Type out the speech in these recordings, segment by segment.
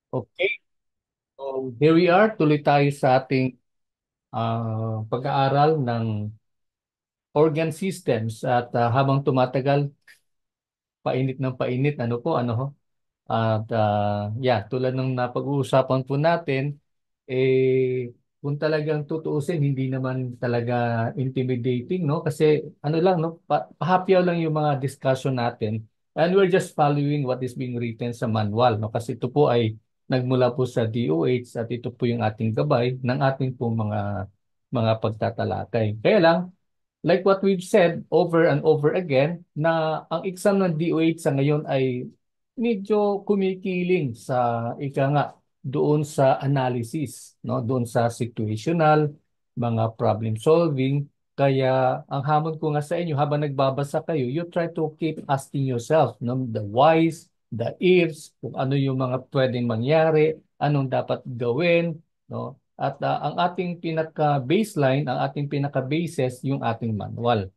Okay, so here we are. Tuloy tayo sa ating pag-aaral ng organ systems at habang tumatagal, painit ng painit, ano po, ano ho? At yeah, tulad ng napag-uusapan po natin, kung talagang tutuusin, hindi naman talaga intimidating, no? Kasi ano lang, no? Pahapyaw lang yung mga discussion natin. And we're just following what is being written sa manual, no? Kasi ito po ay nagmula po sa DOH at ito po yung ating gabay ng ating pong mga pagtatalakay. Kaya lang, like what we've said over and over again, na ang exam ng DOH sa ngayon ay medyo kumikiling sa ika nga doon sa analysis, no? Doon sa situational, mga problem solving. Kaya ang hamon ko nga sa inyo habang nagbabasa kayo, you try to keep asking yourself, no? The whys, the ifs, kung ano yung mga pwedeng mangyari, anong dapat gawin, no? At ang ating pinaka-baseline, ang ating pinaka-basis, yung ating manual.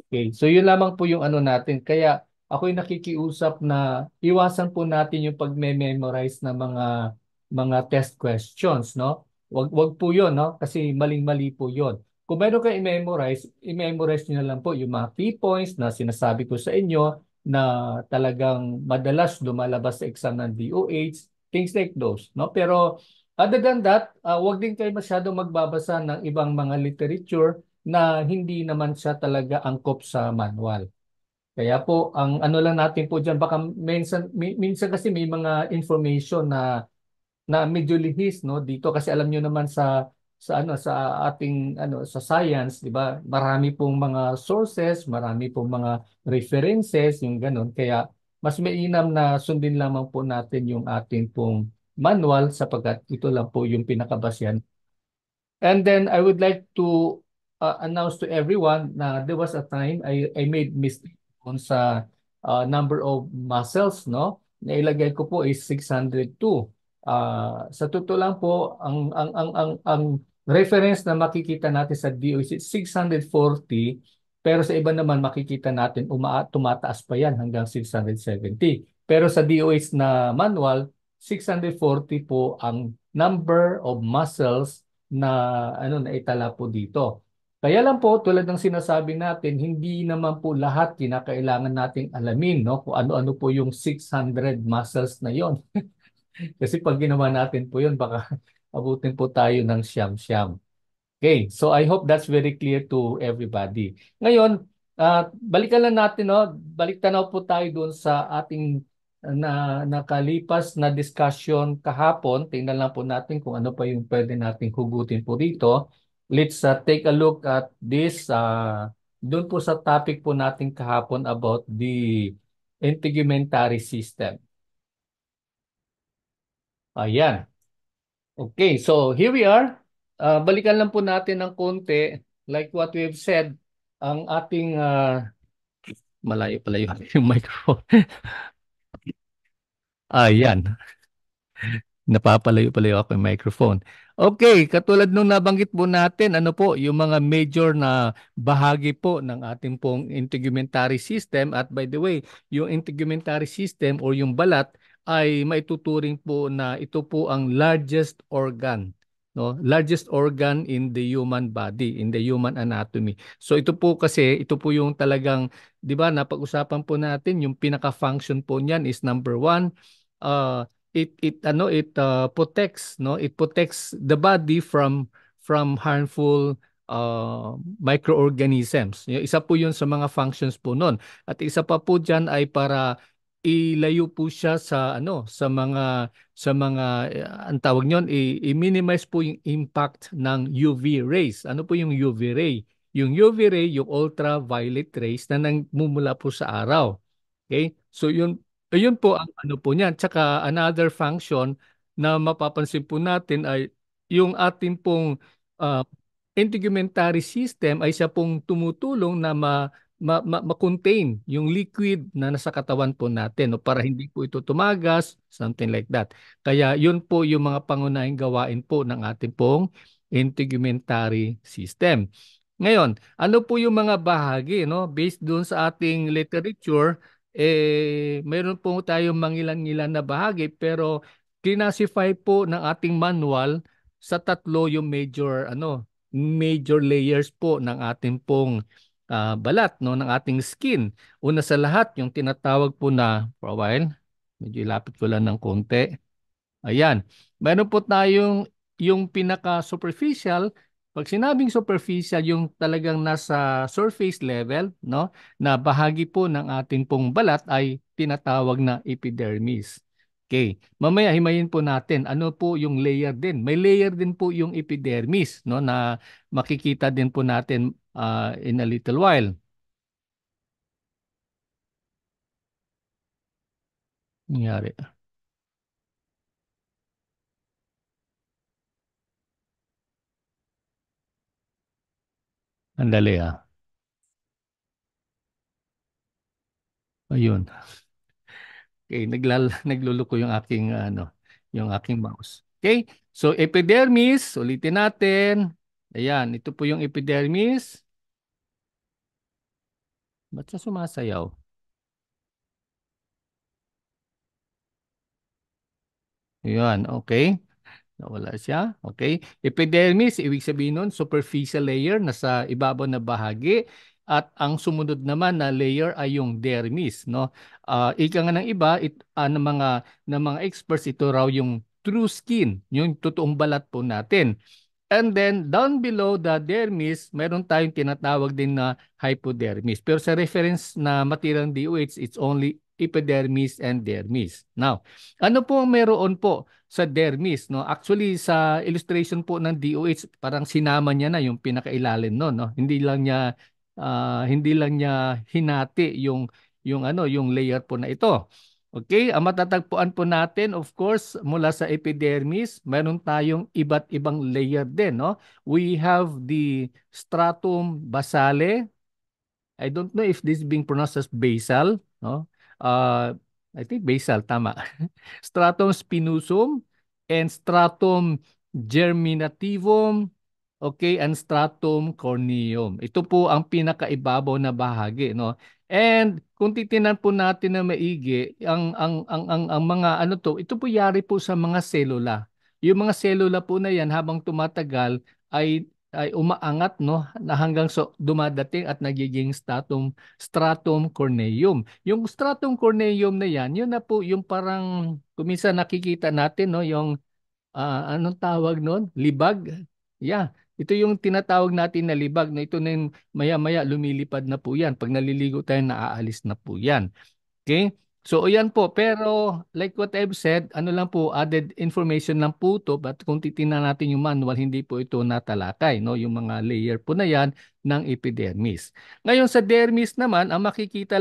Okay, so yun lamang po yung ano natin. Kaya ako'y nakikiusap na iwasan po natin yung pagme-memorize ng mga test questions, no? Wag po 'yon, no? Kasi maling-mali po 'yon. Kung meron kayo i-memorize, i-memorize niyo na lang po yung mga key points na sinasabi ko sa inyo na talagang madalas lumalabas sa exam ng DOH, things like those, no? Pero other than that, wag din kayo masyadong magbabasa ng ibang mga literature na hindi naman siya talaga angkop sa manual. Kaya po, ang ano lang natin po diyan, baka minsan kasi may mga information na medyo lihis, no, dito kasi alam niyo naman sa ating ano sa science, 'di ba? Marami pong mga sources, marami pong mga references, yung ganun. Kaya mas mainam na sundin lamang po natin yung ating pong manual sapagkat ito lang po yung pinakabasyan. And then I would like to announce to everyone na there was a time I made mistake on sa number of muscles, no? Nailagay ko po is 602. Sa totoo lang po, ang reference na makikita natin sa DOH is 640, pero sa iba naman makikita natin tumataas pa yan hanggang 670. Pero sa DOH na manual, 640 po ang number of muscles na ano na itala po dito. Kaya lang po tulad ng sinasabi natin, hindi naman po lahat kinakailangan nating alamin, no? Kung ano-ano po yung 600 muscles na yon. Kasi pag ginawa natin po yun, baka abutin po tayo ng siyam-siyam. Okay, so I hope that's very clear to everybody. Ngayon, balikan lang natin, no? Balik tanaw po tayo doon sa ating nakalipas na discussion kahapon. Tingnan lang po natin kung ano pa yung pwede nating hugutin po dito. Let's take a look at this. Doon po sa topic po natin kahapon about the integumentary system. Ayan. Okay, so here we are. Balikan lang po natin ng konti. Like what we've said, ang ating malayo-palayo yung microphone. Ayan. Napapalayo-palayo ako yung microphone. Okay, katulad nung nabanggit po natin, ano po, yung mga major na bahagi po ng ating pong integumentary system. At by the way, yung integumentary system or yung balat ay maituturing po na ito po ang largest organ. No, largest organ in the human body, in the human anatomy. So ito po kasi, ito po yung talagang, 'di ba, napag-usapan po natin yung pinaka-function po niyan is number one, uh, it protects, no, it protects the body from harmful microorganisms. Yung isa po yun sa mga functions po nun, at isa pa po diyan ay para ilayo po siya sa ano sa mga ang tawag niyon, i-minimize po yung impact ng UV rays. Ano po yung UV ray? Yung UV ray, yung ultraviolet rays na nagmumula po sa araw. Okay? So yun po ang ano po niyan. Tsaka another function na mapapansin po natin ay yung ating pong uh, integumentary system ay siya pong tumutulong na ma-contain yung liquid na nasa katawan po natin, no, para hindi po ito tumagas, something like that. Kaya yun po yung mga pangunahing gawain po ng ating pong integumentary system. Ngayon, ano po yung mga bahagi, no? Based doon sa ating literature, mayroon po tayong mangilan-ngilan na bahagi, pero Classify po ng ating manual sa tatlo yung major layers po ng ating pong balat, no, ng ating skin. Una sa lahat, yung tinatawag po na, for a while, medyo ilapit ko lang ng konti. Ayan. Meron po tayong yung pinaka-superficial. Pag sinabing superficial, yung talagang nasa surface level, no, na bahagi po ng ating pong balat ay tinatawag na epidermis. Okay. Mamaya himayin po natin ano po yung layer din. May layer din po yung epidermis, no, na makikita din po natin in a little while. Nangyari. Andali ah. Ayun. Okay, nagluluko yung aking yung aking mouse. Okay? So epidermis, ulitin natin. Ayan, ito po yung epidermis. Ba't siya sumasayaw? Ayan, okay. Nawala siya. Okay. Epidermis, ibig sabihin nun, superficial layer nasa ibabaw na bahagi. At ang sumunod naman na layer ay yung dermis, no? Ika nga ng iba, ng mga experts, ito raw yung true skin, yung totoong balat po natin. And then down below the dermis, meron tayong tinatawag din na hypodermis. Pero sa reference na material ng DOH, it's only epidermis and dermis. Now, ano po ang meron po sa dermis, no? Actually sa illustration po ng DOH, parang sinama niya na yung pinakailalim no? Hindi lang niya hinati yung layer po na ito. Okay, ang matatagpuan po natin, of course, mula sa epidermis, meron tayong iba't ibang layer din, no? We have the stratum basale. I don't know if this is being pronounced as basal, no? Uh, I think basal, tama. Stratum spinosum and stratum germinativum, okay, and stratum corneum. Ito po ang pinakaibabaw na bahagi, no? And kung titingnan po natin na maigi, ang mga ano to, ito po yari po sa mga selula. Yung mga selula po na yan habang tumatagal ay umaangat, no, na hanggang dumadating at nagiging stratum corneum. Yung stratum corneum na yan, yun na po yung parang kuminsan nakikita natin, no, yung anong tawag noon? Libag. Yeah. Ito yung tinatawag natin na libag na ito na yung maya-maya lumilipad na po yan. Pag naliligo tayo, naaalis na po yan. Okay? So, ayan po. Pero, like what I've said, ano lang po, added information lang po to. But kung titingnan natin yung manual, hindi po ito natalakay, no? Yung mga layer po na yan ng epidermis. Ngayon, sa dermis naman, ang makikita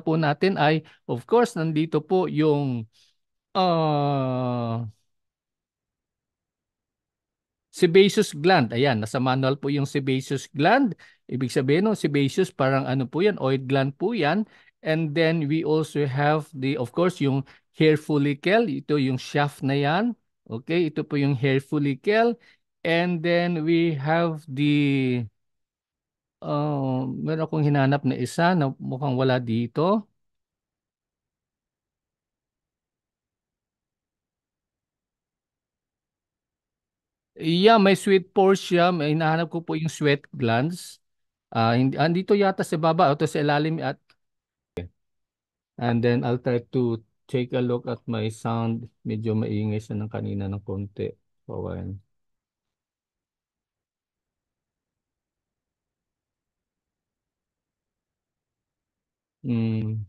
po natin ay, of course, nandito po yung uh, sebaceous gland. Ayan, nasa manual po yung sebaceous gland. Ibig sabihin no, sebaceous parang ano po yan, oil gland po yan. And then we also have of course, yung hair follicle. Ito yung shaft na yan. Okay, ito po yung hair follicle. And then we have meron akong hinanap na isa na mukhang wala dito. Yeah, may sweet pores siya. May hinahanap ko po yung sweat glands. Hindi, andito yata sa baba o to sa ilalim at and then I'll try to take a look at my sound. Medyo maingay siya ng kanina ng konti. Pawan. Mm,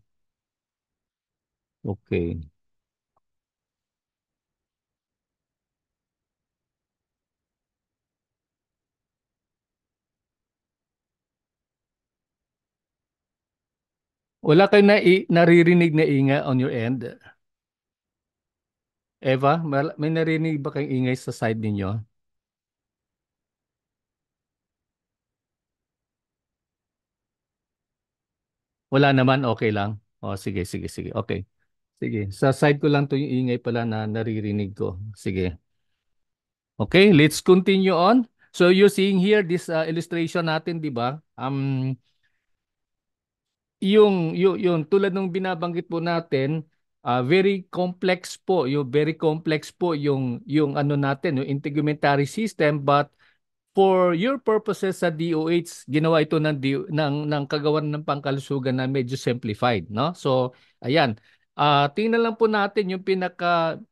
okay. Wala kayo naririnig na ingay on your end? Eva, may narinig ba kayong ingay sa side ninyo? Wala naman, okay lang. Oh, sige, sige, sige. Okay. Sige. Sa side ko lang to yung ingay pala na naririnig ko. Sige. Okay, let's continue on. So you're seeing here this illustration natin, 'di ba? Yung tulad ng binabanggit po natin, very complex po, yung ano natin, yung integumentary system, but for your purposes sa DOH, ginawa ito ng kagawaran ng pangkalusugan na medyo simplified, no? So, ayan. Tingnan lang po natin yung pinaka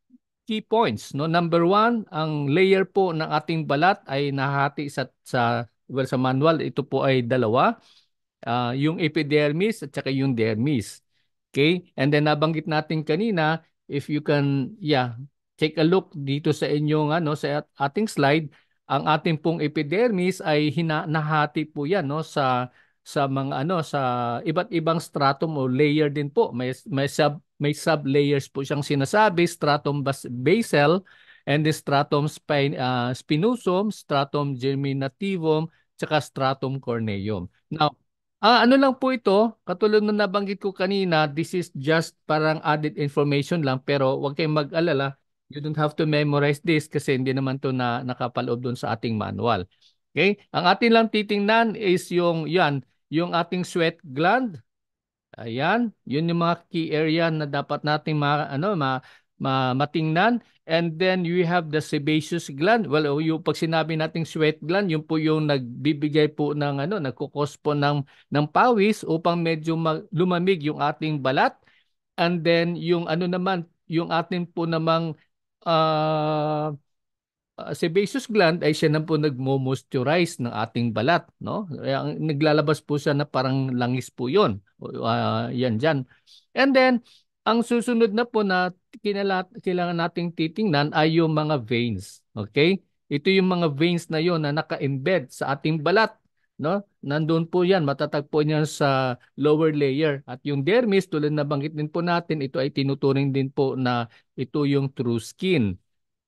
key points, no? Number one, ang layer po ng ating balat ay nahati sa manual, ito po ay dalawa, yung epidermis at saka yung dermis. Okay? And then nabanggit natin kanina, if you can, yeah, take a look dito sa inyong ano sa ating slide, ang ating pong epidermis ay nahati po 'yan, no, sa mga ano sa iba't ibang stratum o layer din po. May sub layers po siyang sinasabi, stratum basal and the stratum spinosum, stratum germinativum, tsaka stratum corneum. Now, ano lang po ito, katulad nung nabanggit ko kanina, this is just parang added information lang, pero huwag kayong mag-alala. You don't have to memorize this kasi hindi naman to na nakapaloob doon sa ating manual. Okay? Ang atin lang titingnan is yung ating sweat gland. Ayan, yun yung mga key area na dapat nating matingnan. And then you have the sebaceous gland. Well, yung pag sinabi nating sweat gland, yun po yung nagbibigay po ng nagkukos po ng pawis upang medyo lumamig yung ating balat. And then yung ano naman, yung ating po namang uh, sebaceous gland ay siya na po nagmo-moisturize ng ating balat, no? Kaya naglalabas po siya na parang langis po 'yon. Yan diyan. And then ang susunod na po na kailangan nating titingnan ay yung mga veins, okay? Ito yung mga veins na 'yon na naka-embed sa ating balat, no? Nandoon po 'yan, matatagpuan niyan sa lower layer. At yung dermis, tulad na banggit din po natin, ito ay tinuturing din po na ito yung true skin.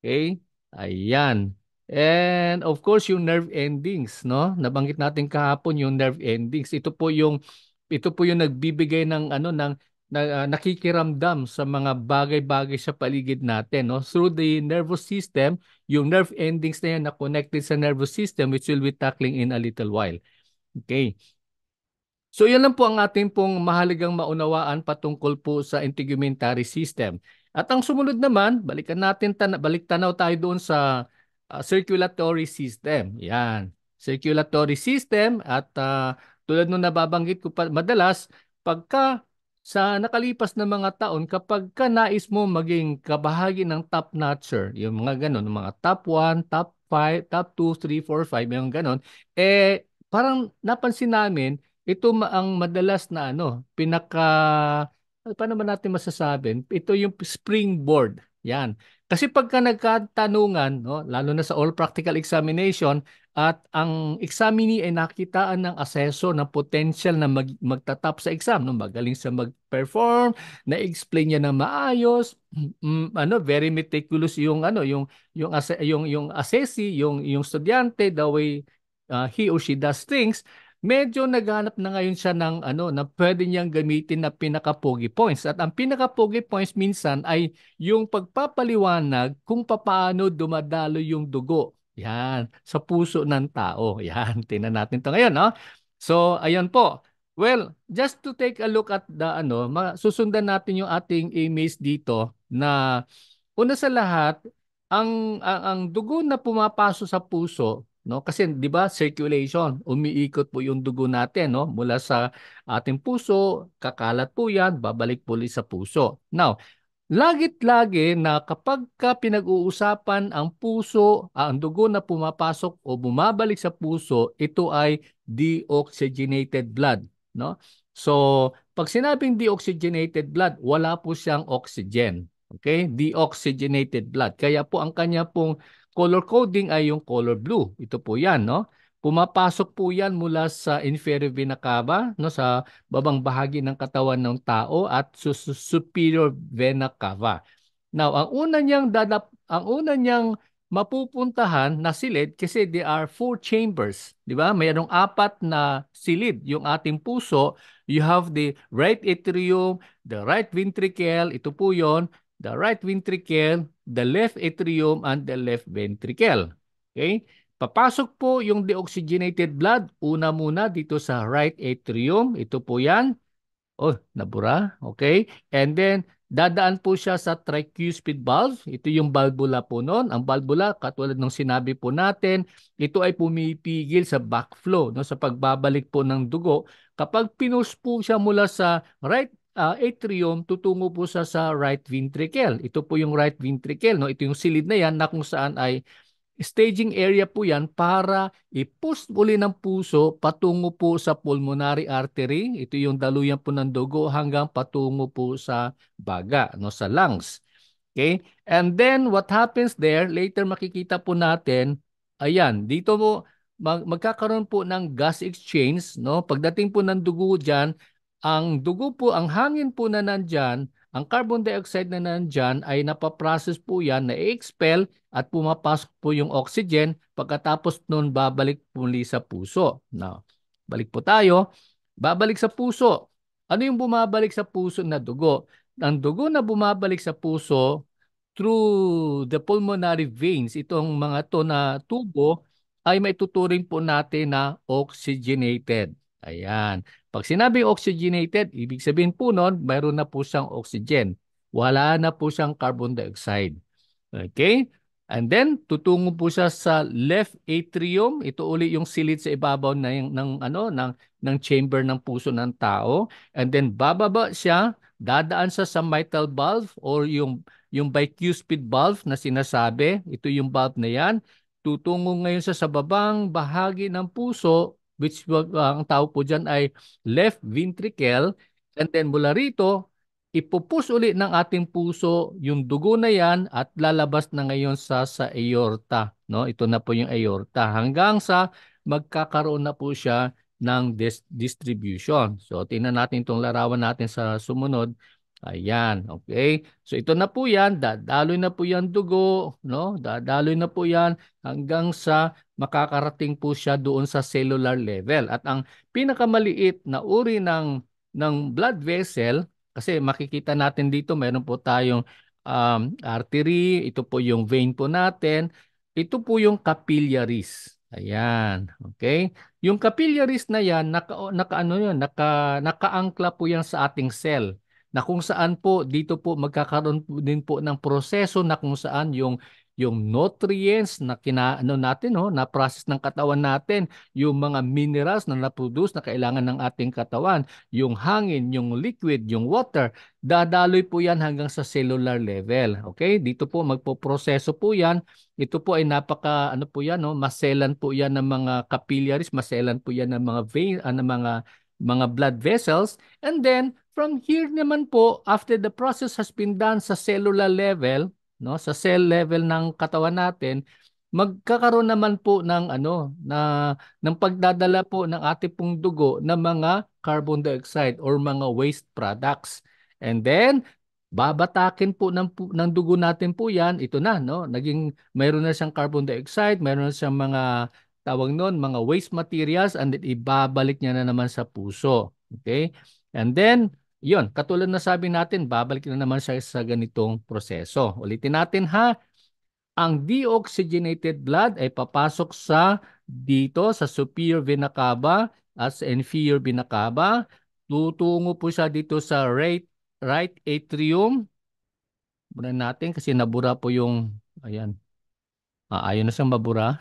Okay? Ayan. And of course, yung nerve endings, no? Nabanggit natin kahapon yung nerve endings. Ito po yung nagbibigay ng nakikiramdam sa mga bagay-bagay sa paligid natin, no? Through the nervous system, yung nerve endings na yan na connected sa nervous system, which will be tackling in a little while. Okay. So yan lang po ang ating pong mahalagang maunawaan patungkol po sa integumentary system. At ang sumunod naman, balik tanaw tayo doon sa circulatory system. Yan. Circulatory system at tulad nung nababanggit ko pa madalas, pagka sa nakalipas na mga taon, kapag ka nais mo maging kabahagi ng top notcher, yung mga ganon, mga top 1, top 5, top 2, 3, 4, 5, yung ganon, parang napansin namin ito ang madalas na paano ba natin masasabi? Ito yung springboard. Yan. Kasi pagka nagkatanungan, no, lalo na sa all practical examination, at ang examinee ay nakitaan ng aseso ng potential na magtatap sa exam, no, magaling sa mag-perform, na-explain niya na maayos, very meticulous yung assessee, yung estudyante, the way he or she does things. Medyo naghanap na ngayon siya ng na pwede niyang gamitin na pinaka-pogi points. At ang pinaka-pogi points minsan ay yung pagpapaliwanag kung paano dumadalo yung dugo. Yan, sa puso ng tao. Yan, tingnan natin 'to ngayon, no? So, ayan po. Well, just to take a look at the susundan natin yung ating image dito na una sa lahat, ang dugo na pumapasok sa puso, no? Kasi 'di ba, circulation, umiikot po yung dugo natin, no? Mula sa ating puso, kakalat po 'yan, babalik po ulit sa puso. Now, lagit-lagi na kapag ka pinag-uusapan ang puso, ang dugo na pumapasok o bumabalik sa puso, ito ay deoxygenated blood, no? So, pag sinabing deoxygenated blood, wala po siyang oxygen. Okay? Deoxygenated blood. Kaya po ang kanya pong color coding ay yung color blue. Ito po 'yan, no? Pumapasok po 'yan mula sa inferior vena cava, no, sa babang bahagi ng katawan ng tao at superior vena cava. Now, ang una niyang mapupuntahan na silid kasi there are four chambers, 'di ba? Mayroong apat na silid yung ating puso. You have the right atrium, the right ventricle, ito po 'yon, the right ventricle, the left atrium and the left ventricle. Okay? Papasok po yung deoxygenated blood una muna dito sa right atrium. Ito po yan. Oh, nabura. Okay. And then dadaan po siya sa tricuspid valve. Ito yung valvula po noon. Ang valvula, katulad ng sinabi po natin, ito ay pumipigil sa backflow, no, sa pagbabalik po ng dugo. Kapag pinush po siya mula sa right atrium, tutungo po siya sa right ventricle. Ito po yung right ventricle, no? Ito yung silid na yan na kung saan ay staging area po yan para i-push uli ng puso patungo po sa pulmonary artery. Ito yung daluyan po ng dugo hanggang patungo po sa baga, no, sa lungs. Okay? And then what happens there, later makikita po natin, ayan, dito mo magkakaroon po ng gas exchange, no? Pagdating po ng dugo diyan, ang dugo po, ang hangin po na nandyan, ang carbon dioxide na nandyan ay napaprocess po yan, na-expel at pumapasok po yung oxygen, pagkatapos nun babalik muli sa puso. Now, balik po tayo. Babalik sa puso. Ano yung bumabalik sa puso na dugo? Ang dugo na bumabalik sa puso through the pulmonary veins, itong mga to na tubo, ay maituturing po natin na oxygenated. Ayan. Pag sinabi oxygenated, ibig sabihin po nun, mayroon na po siyang oxygen. Wala na po siyang carbon dioxide. Okay? And then tutungo po siya sa left atrium. Ito uli yung silid sa ibabaw ng chamber ng puso ng tao. And then bababa siya, dadaan siya sa mitral valve or yung bicuspid valve na sinasabi. Ito yung valve na yan. Tutungo ngayon siya sa babang bahagi ng puso, which ang tawag po dyan ay left ventricle. And then mula rito, ipupus uli ng ating puso yung dugo na yan at lalabas na ngayon sa aorta, no? Ito na po yung aorta hanggang sa magkakaroon na po siya ng distribution. So tingnan natin itong larawan natin sa sumunod. Ayan, okay? So ito na po yan, dadaloy na po yan dugo, no? Dadaloy na po yan hanggang sa makakarating po siya doon sa cellular level. At ang pinakamaliit na uri ng blood vessel, kasi makikita natin dito, meron po tayong artery, ito po yung vein po natin, ito po yung capillaries. Ayan, okay? Yung capillaries na yan, ano yun, nakaangkla po yan sa ating cell na kung saan po dito po magkakaroon po din po ng proseso na kung saan yung nutrients na kinaano natin, no, na process ng katawan natin, yung mga minerals na na-produce na kailangan ng ating katawan, yung hangin, yung liquid, yung water, dadaloy po yan hanggang sa cellular level. Okay? Dito po magpoproseso po yan. Ito po ay ano po yan, no? Maselan po yan ng mga capillaries, maselan po yan ng mga vein, ng mga blood vessels. And then from here naman po, after the process has been done sa cellular level, no, sa cell level ng katawan natin, magkakaroon naman po ng pagdadala po ng ating pong dugo ng mga carbon dioxide or mga waste products. And then babatakin po ng dugo natin po 'yan. Ito na, no? Mayroon na siyang carbon dioxide, mayroon na siyang mga tawag noon, mga waste materials, and then ibabalik niya na naman sa puso. Okay? And then, yun, katulad na sabi natin, babalik na naman siya sa ganitong proseso. Ulitin natin ha, ang deoxygenated blood ay papasok dito sa superior vena cava at sa inferior vena cava. Tutungo po siya dito sa right atrium. Muna natin kasi nabura po yung, ayan, ayaw na siyang mabura.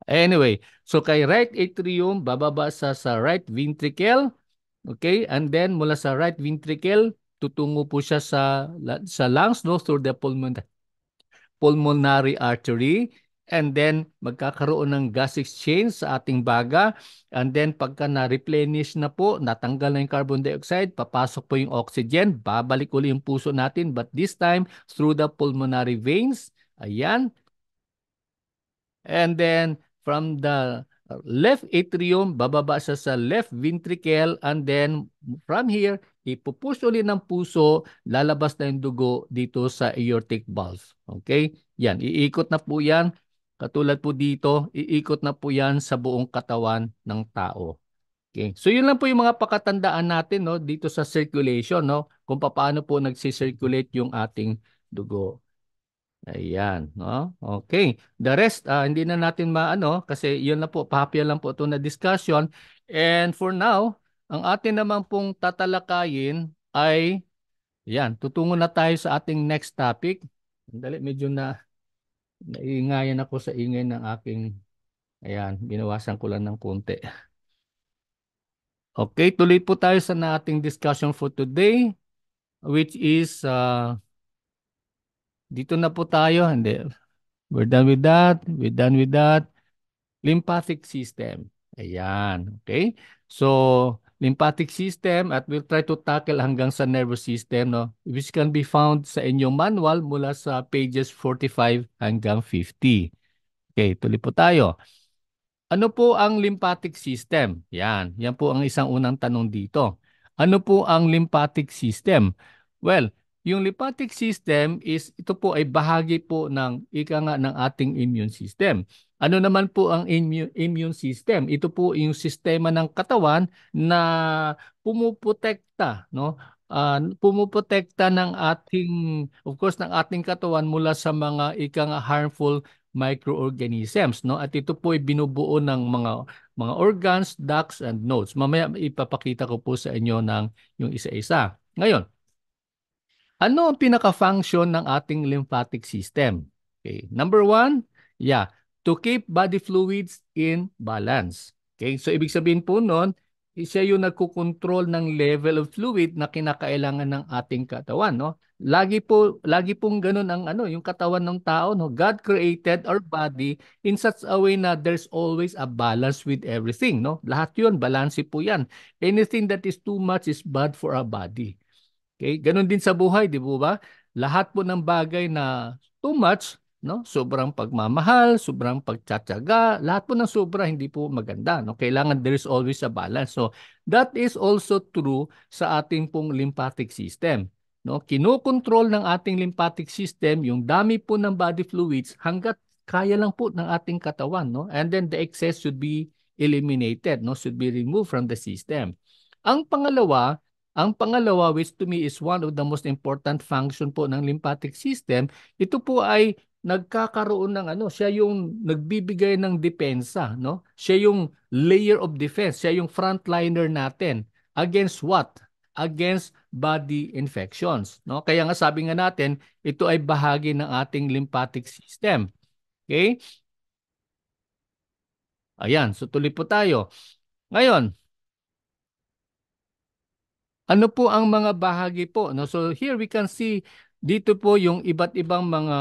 Anyway, so kay right atrium, bababa sa right ventricle. Okay? And then mula sa right ventricle, tutungo po siya sa lungs, no? Through the pulmonary artery. And then magkakaroon ng gas exchange sa ating baga. And then pagka na-replenish na po, natanggal na yung carbon dioxide, papasok po yung oxygen, babalik uli yung puso natin, but this time through the pulmonary veins. Ayan. And then from the left atrium, bababa siya sa left ventricle, and then from here, ipupush ulit ng puso, lalabas na yung dugo dito sa aortic valve. Okay? Yan, iikot na po yan. Katulad po dito, iikot na po yan sa buong katawan ng tao. Okay. So yun lang po yung mga pakatandaan natin, no, dito sa circulation, no, kung paano po nagsi-circulate yung ating dugo. Ayan, no? Okay. The rest, hindi na natin maano kasi yun na po, papya lang po ito na discussion. And for now, Ang atin naman pong tatalakayin ay, yan, tutungo na tayo sa ating next topic. Dali, medyo naiingayan ako sa ingay ng aking, ayan, binawasan ko lang ng konti. Okay, tuloy po tayo sa ating discussion for today, which is, dito na po tayo. Hindi, we're done with that. We're done with that. Lymphatic system. Ayan. Okay? So, lymphatic system at we'll try to tackle hanggang sa nervous system, no? Which can be found sa inyong manual mula sa pages 45 hanggang 50. Okay, tuloy po tayo. Ano po ang lymphatic system? Yan. Yan po ang isang unang tanong dito. Ano po ang lymphatic system? Well, yung lymphatic system is ito po ay bahagi po ng ika nga ng ating immune system. Ano naman po ang immune system? Ito po yung sistema ng katawan na pumuprotekta, no? Pumuprotekta ng ating, of course, ng ating katawan mula sa mga ika nga harmful microorganisms, no? At ito po ay binubuo ng mga organs, ducts and nodes. Mamaya ipapakita ko po sa inyo ng yung isa-isa. Ngayon, ano ang pinaka-function ng ating lymphatic system? Okay, number one, yeah, to keep body fluids in balance. Okay, so ibig sabihin po noon, siya yung nagkukontrol ng level of fluid na kinakailangan ng ating katawan, no? Lagi pong ganun ang ano, yung katawan ng tao, no? God created our body in such a way na there's always a balance with everything, no? Lahat 'yun, balanse po 'yan. Anything that is too much is bad for our body. Okay? Ganon din sa buhay, di po ba? Lahat po ng bagay na too much, no? Sobrang pagmamahal, sobrang pagtsatsaga, lahat po ng sobra hindi po maganda, no? Kailangan there is always a balance. So, that is also true sa ating pong lymphatic system. No? Kinokontrol ng ating lymphatic system yung dami po ng body fluids hanggat kaya lang po ng ating katawan, no? And then the excess should be eliminated, no? Should be removed from the system. Ang pangalawa, which to me is one of the most important function po ng lymphatic system, ito po ay nagkakaroon ng ano, siya yung nagbibigay ng depensa, no? Siya yung layer of defense, siya yung frontliner natin against what? Against body infections, no? Kaya nga sabi nga natin, ito ay bahagi ng ating lymphatic system. Okay? Ayan, so tuloy po tayo. Ngayon, ano po ang mga bahagi po, no? So here we can see dito po yung iba't ibang mga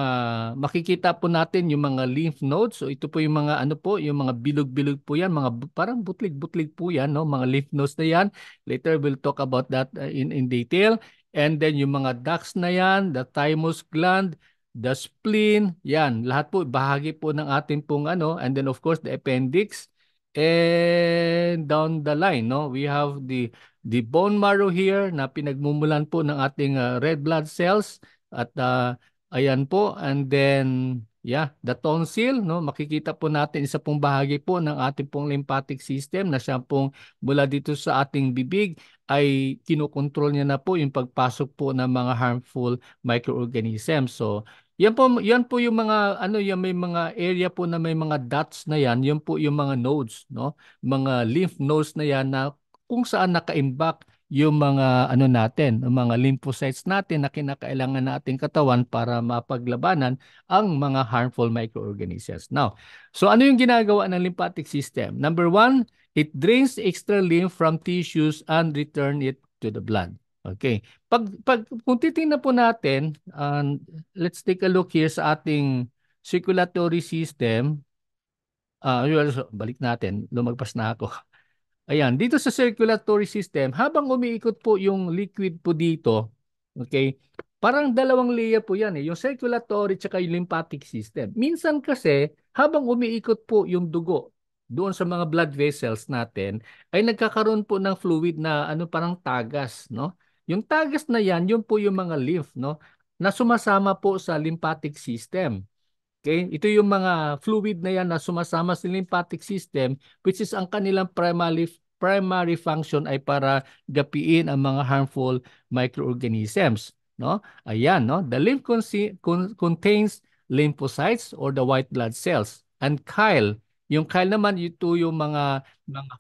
makikita po natin yung mga lymph nodes. So ito po yung mga ano po, yung mga bilog-bilog po yan, mga parang butlig-butlig po yan, no? Mga lymph nodes na yan. Later we'll talk about that in detail. And then yung mga ducts na yan, the thymus gland, the spleen, yan, lahat po bahagi po ng ating pong ano, and then of course the appendix. And down the line, no, we have the bone marrow here na pinagmumulan po ng ating red blood cells at ayan po, and then yeah, the tonsil, no, makikita po natin isa pong bahagi po ng ating pong lymphatic system na siya pong mula dito sa ating bibig ay kinokontrol niya na po yung pagpasok po ng mga harmful microorganisms. So yan po yung mga ano, yan may mga area po na may mga dots na yan po yung mga nodes, no? Mga lymph nodes na yan na kung saan nakaimbak yung mga ano natin, yung mga lymphocytes natin na kinakailangan nating katawan para mapaglabanan ang mga harmful microorganisms. Now, so ano yung ginagawa ng lymphatic system? Number one, it drains extra lymph from tissues and return it to the blood. Okay. Kung titingnan po natin, let's take a look here sa ating circulatory system. Balik natin, lumagpas na ako. Ayan, dito sa circulatory system, habang umiikot po yung liquid po dito, okay, parang dalawang layer po yan eh, yung circulatory at yung lymphatic system. Minsan kasi, habang umiikot po yung dugo doon sa mga blood vessels natin, ay nagkakaroon po ng fluid na ano parang tagas, no? Yung tagas na yan, yun po yung mga lymph, no? Na sumasama po sa lymphatic system. Okay? Ito yung mga fluid na yan na sumasama sa lymphatic system, which is ang kanilang primary function ay para gapiin ang mga harmful microorganisms, no? Ayan, no? The lymph contains lymphocytes or the white blood cells and chyle Yung chyle naman, ito yung mga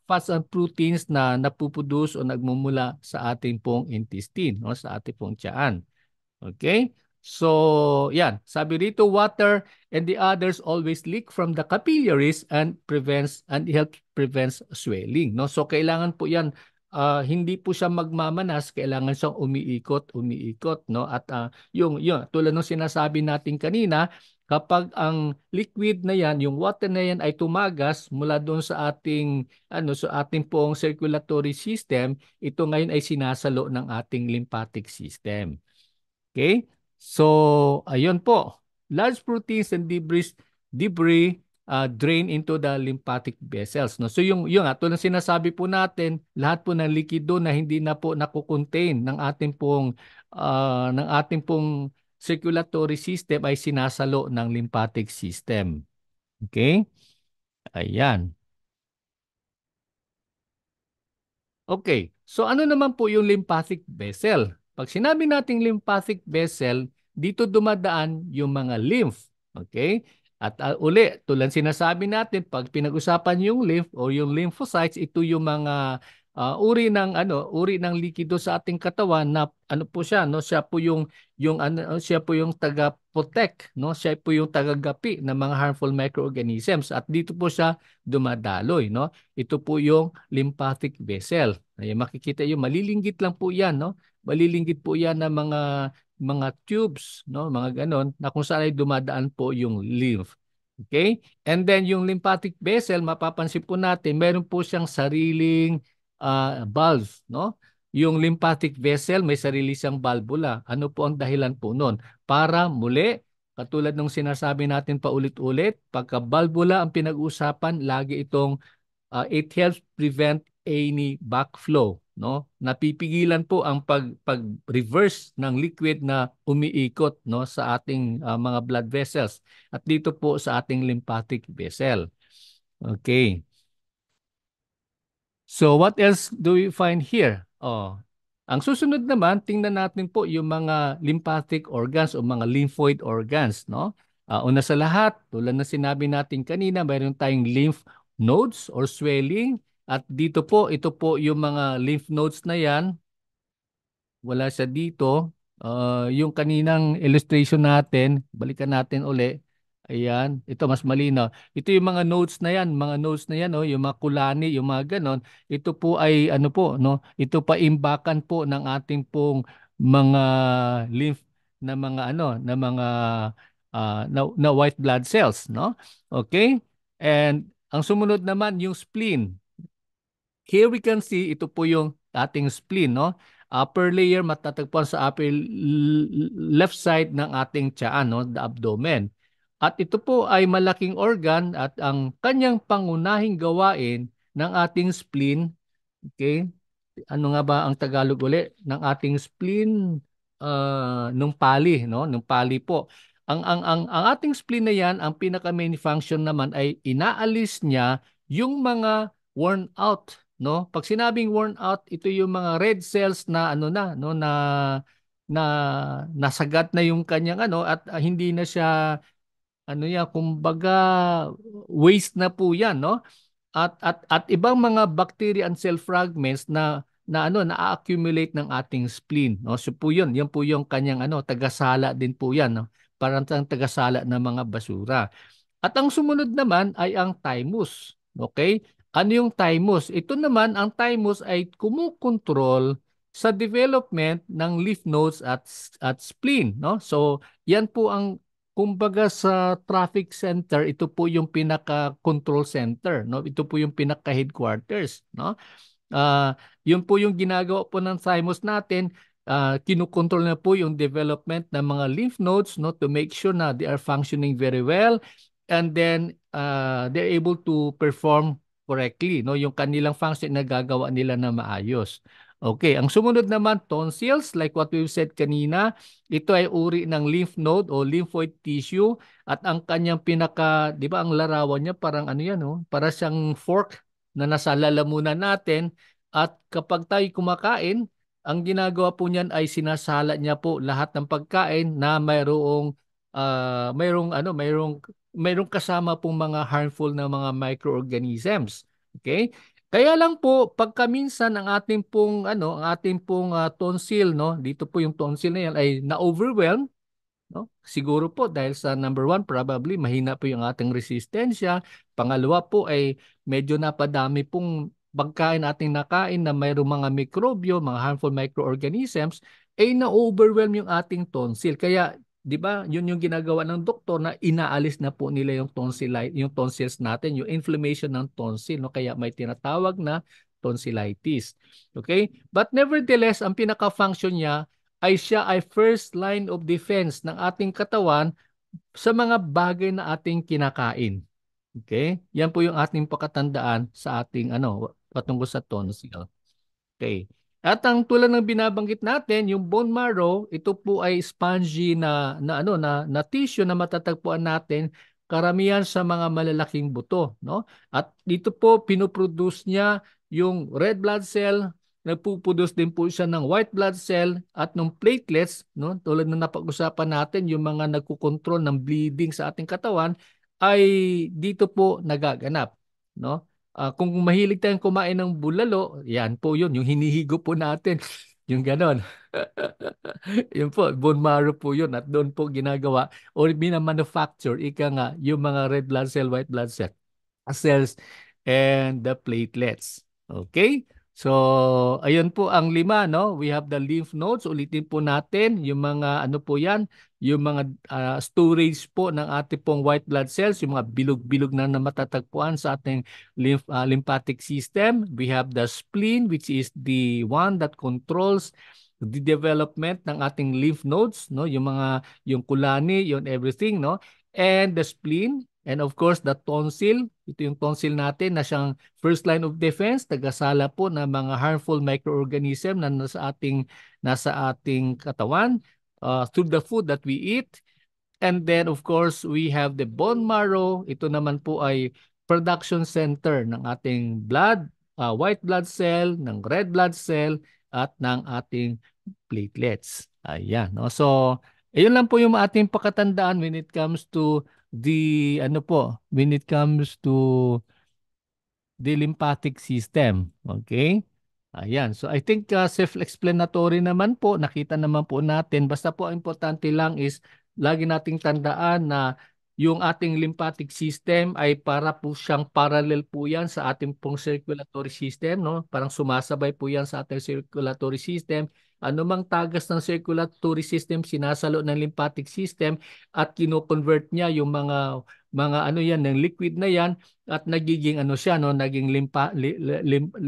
fats and proteins na napuproduce o nagmumula sa ating pong intestine, no? Sa ating pong tiyan. Okay? So, yan. Sabi rito, water and the others always leak from the capillaries and helps prevents swelling. No? So, kailangan po yan, hindi po siya magmamanas, kailangan siyang umiikot, umiikot. No? At yung, tulad ng sinasabi natin kanina, kapag ang liquid na yan, yung water na yan ay tumagas mula doon sa ating, sa ating pong circulatory system, ito ngayon ay sinasalo ng ating lymphatic system. Okay? So, ayun po. Large proteins and debris drain into the lymphatic vessels. No? So, yung tulad ng sinasabi po natin, lahat po ng likido na hindi na po nakukontain ng ating pong circulatory system ay sinasalo ng lymphatic system. Okay? Ayan. Okay. So ano naman po yung lymphatic vessel? Pag sinabi nating lymphatic vessel, dito dumadaan yung mga lymph. Okay? At uli, tulad sinasabi natin, pag pinag-usapan yung lymph o yung lymphocytes, ito yung mga uri ng likido sa ating katawan na ano po siya, no? Siya po yung taga-protect, no? Siya po yung taga-gapi ng mga harmful microorganisms at dito po siya dumadaloy, no? Ito po yung lymphatic vessel. Ay, makikita yung malilinggit lang po yan, no? Malilinggit po yan ng mga tubes, no? Mga ganon na kung saan ay dumadaan po yung lymph. Okay? And then yung lymphatic vessel, mapapansin po natin, meron po siyang sariling valve, no? Yung lymphatic vessel may sarili siyang valvula. Ano po ang dahilan po noon? Para muli, katulad ng sinasabi natin paulit-ulit, pagka valvula ang pinag-usapan, lagi itong it helps prevent any backflow, no? Napipigilan po ang pag-reverse ng liquid na umiikot, no, sa ating mga blood vessels at dito po sa ating lymphatic vessel. Okay. So what else do we find here? Ang susunod naman, tingnan natin po yung mga lymphatic organs o mga lymphoid organs, no? Una sa lahat, tulad na sinabi natin kanina, mayroon tayong lymph nodes or swelling. At dito po, ito po yung mga lymph nodes na yan. Wala siya dito. Yung kaninang illustration natin, balikan natin uli. Ayan, ito mas malinaw. Ito yung mga nodes na yan, oh, yung mga kulani, yung mga ganon. Ito po ay ano po, no? Ito pa imbakan po ng ating pong mga lymph na mga na white blood cells, no? Okay? And ang sumunod naman yung spleen. Here we can see, ito po yung ating spleen, no? Upper layer matatagpuan sa left side ng ating tiyan, no? The abdomen. At ito po ay malaking organ at ang kanyang pangunahing gawain ng ating spleen, okay? Ano nga ba ang Tagalog uli ng ating spleen nung pali, no? Nung pali po. Ang ating spleen na yan, ang pinaka main function naman ay inaalis niya yung mga worn out, no? Pag sinabing worn out, ito yung mga red cells na ano na, no, na nasagat na yung kanyang at hindi na siya kumbaga waste na po 'yan, no? At ibang mga bacteria and cell fragments na accumulate ng ating spleen, no? So po 'yun, 'yan po yung kanyang tagasala din po 'yan, no? Parang tagasala ng mga basura. At ang sumunod naman ay ang thymus. Okay? Ano yung thymus? Ito naman, ang thymus ay kumukontrol sa development ng lymph nodes at spleen, no? So, yan po ang kumbaga sa traffic center, ito po yung pinaka-control center, no? Ito po yung pinaka-headquarters, no? Yun po yung ginagawa po ng thymus natin, kinukontrol na po yung development ng mga lymph nodes, no, to make sure na they are functioning very well and then they're able to perform correctly, no, yung kanilang function na gagawa nila na maayos. Okay, ang sumunod naman, tonsils, like what we've said kanina, ito ay uri ng lymph node o lymphoid tissue at ang kanyang di ba ang larawan niya parang ano yan, no? Para siyang fork na nasa lalamunan natin at kapag tayo kumakain, ang ginagawa po niyan ay sinasala niya po lahat ng pagkain na mayroong mayroong kasama pong mga harmful na mga microorganisms. Okay? Kaya lang po pagka minsan ang ating pong tonsil, no, dito po yung tonsil na yan ay na-overwhelm, no? Siguro po dahil sa number one, probably mahina po yung ating resistensya. Pangalawa po ay medyo napadami pong pagkain ating nakain na mayroong mga mikrobyo, mga harmful microorganisms, ay na-overwhelm yung ating tonsil. Kaya, di ba, yun yung ginagawa ng doktor na inaalis na po nila yung tonsils natin, yung inflammation ng tonsil, no? Kaya may tinatawag na tonsillitis. Okay? But nevertheless, ang pinaka-function niya ay first line of defense ng ating katawan sa mga bagay na ating kinakain. Okay? Yan po yung ating pakatandaan sa ating patungkol sa tonsil. Okay. At ang tulad ng binabanggit natin, yung bone marrow, ito po ay spongy na tissue na matatagpuan natin karamihan sa mga malalaking buto, no? At dito po pinoproduce niya yung red blood cell, nagpuproduce din po siya ng white blood cell at ng platelets, no? Tulad ng napag-usapan natin, yung mga nagkukontrol ng bleeding sa ating katawan ay dito po nagaganap, no? Kung mahilig tayong kumain ng bulalo, yan po yun, yung hinihigo po natin, yung ganon. Yun po, bone marrow po yun at doon po ginagawa or mina-manufacture, ika nga, yung mga red blood cell, white blood cells, and the platelets. Okay? So, ayun po ang lima, no? We have the lymph nodes. Ulitin po natin yung mga ano po yan, yung mga storage po ng ating pong white blood cells, yung mga bilog-bilog na matatagpuan sa ating lymphatic system. We have the spleen, which is the one that controls the development ng ating lymph nodes, no? Yung kulani, yung everything, no? And the spleen, and of course, the tonsil. Ito yung tonsil natin na siyang first line of defense, tagasala po ng mga harmful microorganism na nasa ating katawan through the food that we eat. And then, of course, we have the bone marrow. Ito naman po ay production center ng ating blood, white blood cell, ng red blood cell, at ng ating platelets. Ayan, no? So, ayun lang po yung ating pakatandaan when it comes to when it comes to the lymphatic system. Okay? Ayan. So I think self-explanatory naman po. Nakita naman po natin. Basta po ang importante lang is lagi nating tandaan na yung ating lymphatic system ay para po siyang parallel po yan sa ating pong circulatory system. No? Parang sumasabay po yan sa ating circulatory system. Ano mang tagas ng circulatory system, sinasalo ng lymphatic system at kino-convert niya yung mga ano yan, ng liquid na yan at nagiging ano siya, no, naging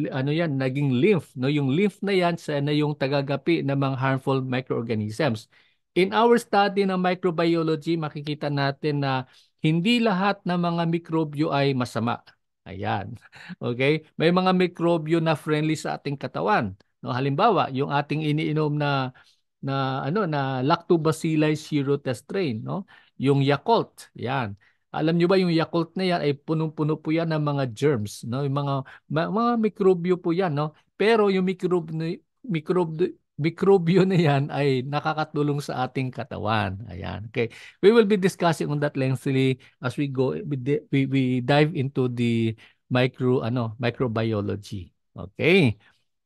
ano yan, naging lymph, no, yung lymph na yan na yung tagagapi ng mga harmful microorganisms. In our study ng microbiology, makikita natin na hindi lahat ng mga mikrobyo ay masama. Ayan. Okay? May mga mikrobyo na friendly sa ating katawan. No, halimbawa, yung ating iniinom na Lactobacillus cereus, no? Yung Yakult, 'yan. Alam niyo ba yung Yakult na yan ay punong-puno po yan ng mga germs, no? Yung mga mikrobyo po yan, no? Pero yung mikrobyo na yan ay nakakatulong sa ating katawan. Ayan. Okay. We will be discussing on that lengthily as we go we dive into the microbiology. Okay.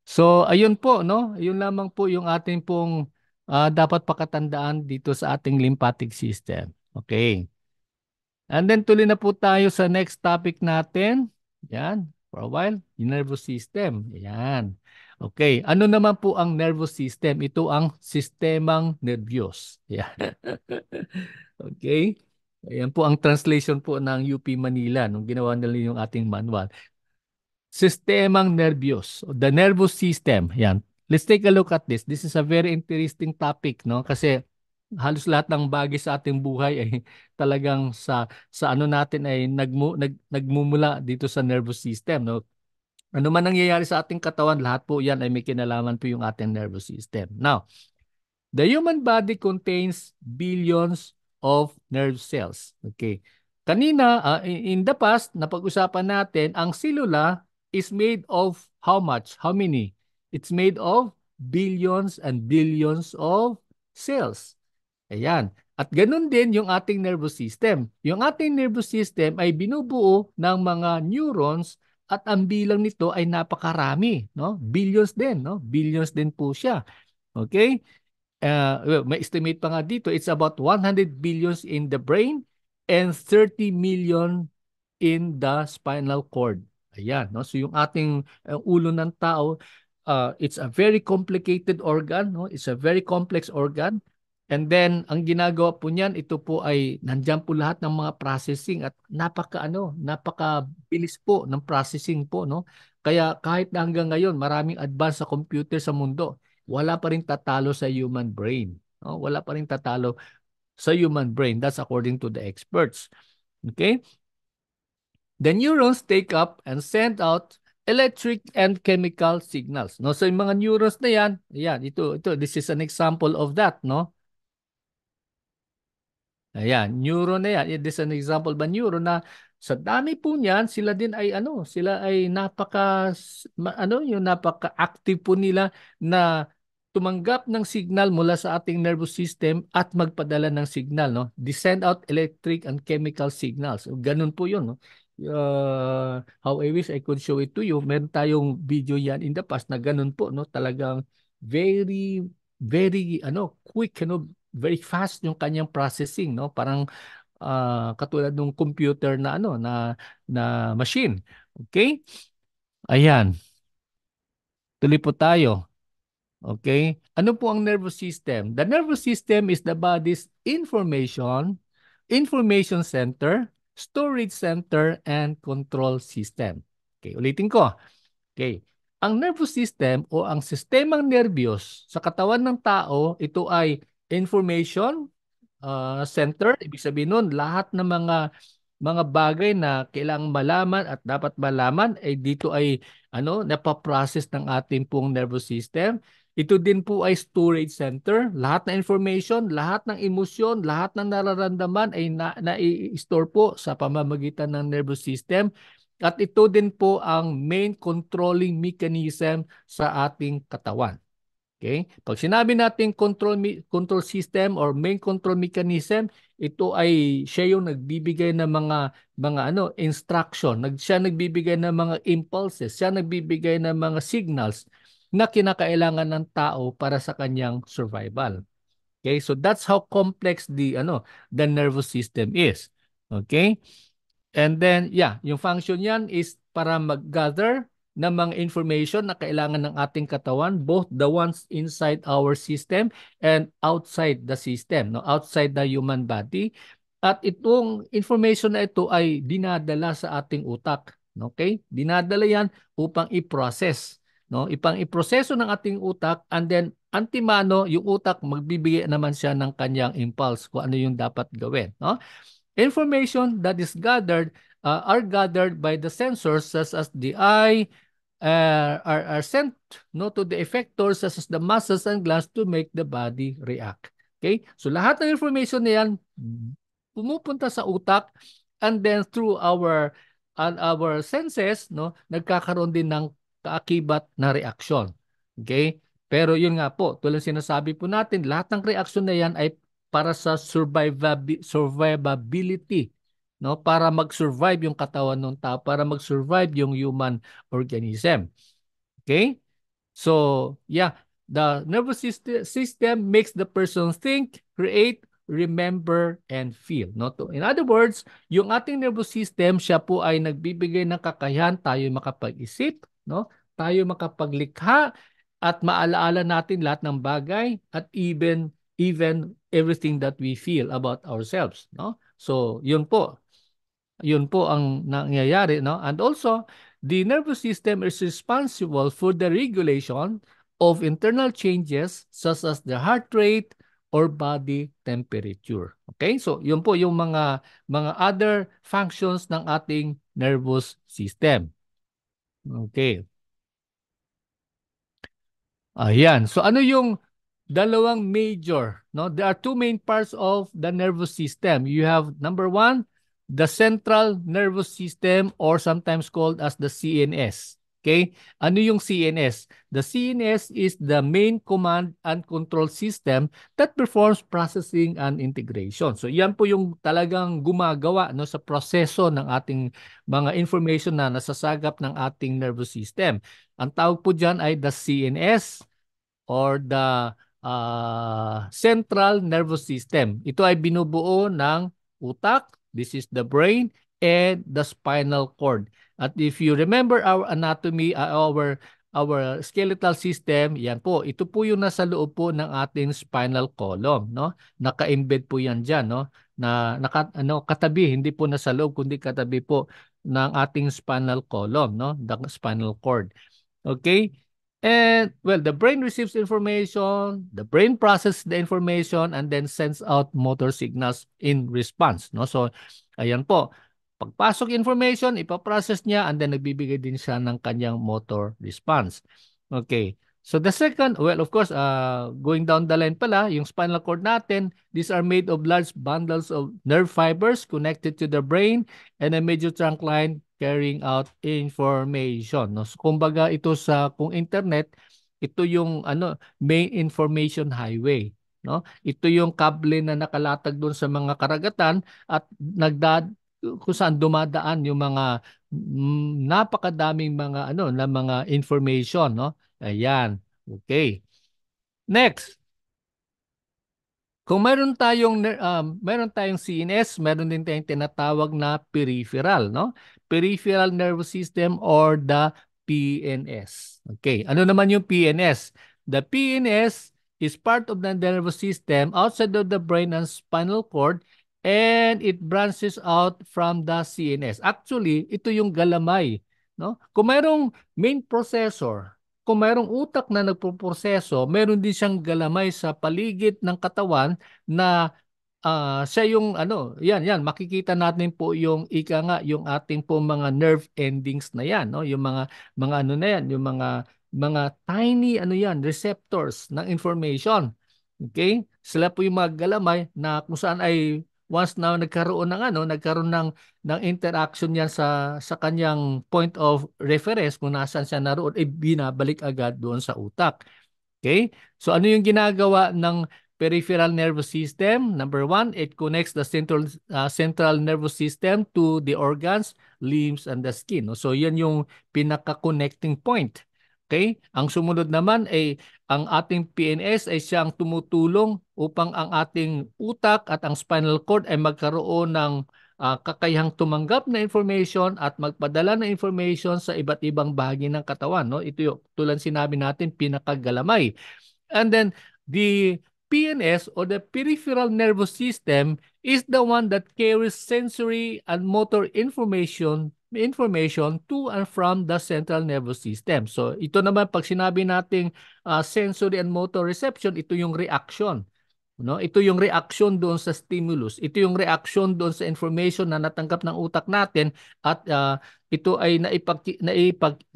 So ayun po, no? Ayun lamang po yung ating pong dapat pakatandaan dito sa ating lymphatic system. Okay. And then tuloy na po tayo sa next topic natin. Yan, for a while, yung nervous system. Yan. Okay, ano naman po ang nervous system? Ito ang sistemang nervyos. Yan. Okay. Ayan po ang translation po ng UP Manila nung ginawa nila yung ating manual. Sistemang nervyos, the nervous system. Yan. Let's take a look at this. This is a very interesting topic, no? Kasi halos lahat ng bagay sa ating buhay ay talagang sa ano natin ay nagmumula dito sa nervous system, no? Ano man nangyayari sa ating katawan, lahat po 'yan ay may kinalaman po yung ating nervous system. Now, the human body contains billions of nerve cells. Okay. Kanina, in the past, napag-usapan natin, ang selula is made of how much? How many? It's made of billions and billions of cells. Ayan. At ganun din yung ating nervous system. Yung ating nervous system ay binubuo ng mga neurons at ang bilang nito ay napakarami, no? Billions din, no? Billions din po siya. Okay? Well, may estimate pa nga dito, it's about 100 billions in the brain and 30 million in the spinal cord. Ayan, no? So yung ating ulo ng tao, it's a very complicated organ, no? It's a very complex organ. And then ang ginagawa po niyan, ito po ay nandiyan po lahat ng mga processing at napakabilis po ng processing po, no? Kaya kahit na hanggang ngayon maraming advanced sa computer sa mundo, wala pa rin tatalo sa human brain. No? Wala pa rin tatalo sa human brain. That's according to the experts. Okay? The neurons take up and send out electric and chemical signals. No? So yung mga neurons na yan, ito, this is an example of that, no? Ayan, neuron na yan. This is an example ba neuron na sa dami po niyan, sila din ay sila ay yung napaka-active po nila na tumanggap ng signal mula sa ating nervous system at magpadala ng signal, no? They send out electric and chemical signals. So, ganun po 'yun, no? How I wish I could show it to you. Meron tayong video yan in the past na ganun po, no? Talagang very very quick, very fast yung kanyang processing, no? Parang katulad ng computer na na machine. Okay? Ayan, tuloy po tayo. Okay? Ano po ang nervous system? The nervous system is the body's information center, storage center, and control system. Okay, ulitin ko. Okay. Ang nervous system o ang sistemang nervyos sa katawan ng tao, ito ay information center. Ibig sabihin nun, lahat ng mga bagay na kailangang malaman at dapat malaman ay dito ay napaprocess ng ating pong nervous system. Ito din po ay storage center. Lahat ng information, lahat ng emosyon, lahat ng nararamdaman ay na-i-store po sa pamamagitan ng nervous system. At ito din po ang main controlling mechanism sa ating katawan. Okay? Pag sinabi natin control system or main control mechanism, ito ay siya yung nagbibigay ng mga instruction, siya nagbibigay ng mga impulses, siya nagbibigay ng mga signals na kinakailangan ng tao para sa kanyang survival. Okay? So that's how complex the nervous system is. Okay? And then, yung function yan is para mag-gather ng mga information na kailangan ng ating katawan, both the ones inside our system and outside the system, no? Outside the human body. At itong information na ito ay dinadala sa ating utak. Okay? Dinadala yan upang i-process. No? I-proseso ng ating utak and then antimano, yung utak, magbibigay naman siya ng kanyang impulse kung ano yung dapat gawin. No? Information that is gathered are gathered by the sensors such as the eye, are sent to the effectors such as the muscles and glands to make the body react. Okay? So lahat ng information na yan pumupunta sa utak and then through our senses, nagkakaroon din ng kaakibat na reaksyon. Okay? Pero yun nga po, tulad sinasabi po natin, lahat ng reaksyon na yan ay para sa survivability, no? Para mag-survive yung katawan ng tao, para mag-survive yung human organism. Okay? So, the nervous system makes the person think, create, remember, and feel. No? In other words, yung ating nervous system, siya po ay nagbibigay ng kakayahan tayo makapag-isip, no? Tayo makapaglikha, at maalaala natin lahat ng bagay, at even everything that we feel about ourselves, no? So, yun po ang nangyayari, no? And also, the nervous system is responsible for the regulation of internal changes such as the heart rate or body temperature. Okay? So, yun po yung mga other functions ng ating nervous system. Okay. Ayan. So ano yung dalawang major, no? There are two main parts of the nervous system. You have number one, the central nervous system or sometimes called as the CNS. Okay? Ano yung CNS? The CNS is the main command and control system that performs processing and integration. So yan po yung talagang gumagawa no sa proseso ng ating mga information na nasasagap ng ating nervous system. Ang tawag po diyan ay the CNS or the central nervous system. Ito ay binubuo ng utak, this is the brain, and the spinal cord. At if you remember our anatomy, our skeletal system, yan po, ito po yung nasa loob po ng ating spinal column, no? Naka-embed po yan diyan, no? Katabi, hindi po nasa loob kundi katabi po ng ating spinal column, no? The spinal cord. Okay? And well, the brain receives information, the brain processes the information and then sends out motor signals in response, no? So, ayan po. Pagpasok information, ipaprocess niya and then nagbibigay din siya ng kanyang motor response. Okay. So the second, well, of course, going down the line pala, yung spinal cord natin, these are made of large bundles of nerve fibers connected to the brain and a major trunk line carrying out information. No? So, kumbaga ito sa kung internet, ito yung main information highway. No? Ito yung kable na nakalatag doon sa mga karagatan at kung saan dumadaan yung mga napakadaming mga na mga information, no? Ayan. Okay. Next, kung meron tayong CNS, meron din tayong tinatawag na peripheral, no? Peripheral nervous system or the PNS. Okay, ano naman yung PNS? The PNS is part of the nervous system outside of the brain and spinal cord and it branches out from the CNS. Actually, ito yung galamay, no? Kung mayroong main processor, kung mayroong utak na nagpoproseso, meron din siyang galamay sa paligid ng katawan na siya yung yan, makikita natin po yung ika nga, yung ating po mga nerve endings na yan, no? Yung mga na yan, yung mga tiny yan, receptors ng information. Okay? Sila po yung mga galamay na kung saan ay once na nagkaroon ng interaction yan sa kanyang point of reference kung nasaan siya naroon, ay binabalik agad doon sa utak. Okay? So ano yung ginagawa ng peripheral nervous system? Number one, it connects the central nervous system to the organs, limbs, and the skin. No? So yan yung pinaka-connecting point. Okay? Ang sumunod naman ay ang ating PNS ay siyang tumutulong upang ang ating utak at ang spinal cord ay magkaroon ng kakayahang tumanggap na information at magpadala ng information sa iba't ibang bahagi ng katawan. No? Ito yung tulad sinabi natin, pinakagalamay. And then the PNS or the peripheral nervous system is the one that carries sensory and motor information to and from the central nervous system. So ito naman pag sinabi nating sensory and motor reception, ito yung reaction. No? Ito yung reaction doon sa stimulus. Ito yung reaction doon sa information na natanggap ng utak natin at ito ay